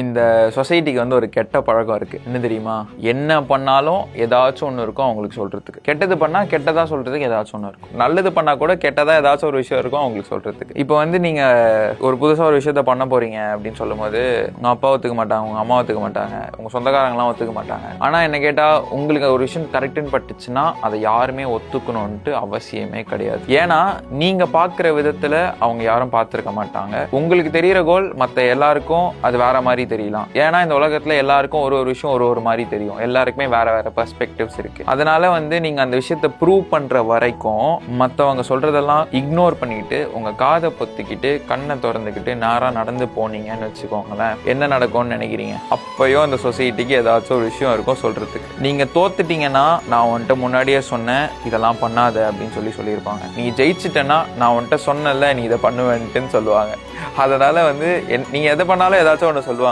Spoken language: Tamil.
இந்த சொசைட்டிக்கு வந்து ஒரு கெட்ட பழக்கம் இருக்கு. என்ன தெரியுமா? என்ன பண்ணாலும் ஏதாச்சும் ஒன்று இருக்கும் அவங்களுக்கு சொல்றதுக்கு. கெட்டது பண்ணா கெட்டதா சொல்றதுக்கு ஏதாச்சும் ஒன்று இருக்கும். நல்லது பண்ணா கூட கெட்டதா ஏதாச்சும் ஒரு விஷயம் இருக்கும் அவங்களுக்கு சொல்றதுக்கு. இப்போ வந்து நீங்க ஒரு புதுசா ஒரு விஷயத்த பண்ண போறீங்க அப்படின்னு சொல்லும் போது உங்க அப்பா ஒத்துக்க மாட்டாங்க, உங்க அம்மா ஒத்துக்க மாட்டாங்க, உங்க சொந்தக்காரங்களாம் ஒத்துக்க மாட்டாங்க. ஆனா என்ன கேட்டா உங்களுக்கு ஒரு விஷயம் கரெக்டுன்னு பட்டுச்சுன்னா அதை யாருமே ஒத்துக்கணும்ட்டு அவசியமே கிடையாது. ஏன்னா நீங்க பாக்குற விதத்துல அவங்க யாரும் பார்த்திருக்க மாட்டாங்க. உங்களுக்கு தெரியற கோல் மத்த எல்லாருக்கும் அது வேற மாதிரி தெரியலாம். ஏன்னா இந்த உலகத்துல எல்லாருக்கும் ஒரு விஷயம் ஒரு மாதிரி தெரியும். எல்லாருக்குமே வேற வேற பெர்ஸ்பெக்டிவ்ஸ் இருக்கு. அதனால வந்து நீங்க அந்த விஷயத்தை ப்ரூவ் பண்ற வரைக்கும் மத்தவங்க சொல்றதெல்லாம் இக்னோர் பண்ணிட்டு உங்க காதை பொத்திக்கிட்டு கண்ணை திறந்துக்கிட்டு நேரா நடந்து போனீங்கன்னு வச்சுக்கோங்களேன், என்ன நடக்கும்னு நினைக்கிறீங்க? அப்பயும் அந்த சொசைட்டிக்கு ஏதாச்சும் ஒரு விஷயம் இருக்கும் சொல்றதுக்கு. நீங்க தோத்துட்டீங்கன்னா நான் உன்கிட்ட முன்னாடியே சொன்னேன் இதெல்லாம் பண்ணாத அப்படின்னு சொல்லியிருப்பாங்க. நீ ஜெயிச்சிட்டேன்னா நான் உன்கிட்ட சொன்னல நீ இதை பண்ணுவேன்ட்டுன்னு சொல்லுவாங்க. அதனால வந்து நீங்க எதை பண்ணாலும் ஏதாச்சும் ஒன்று சொல்லுவாங்க.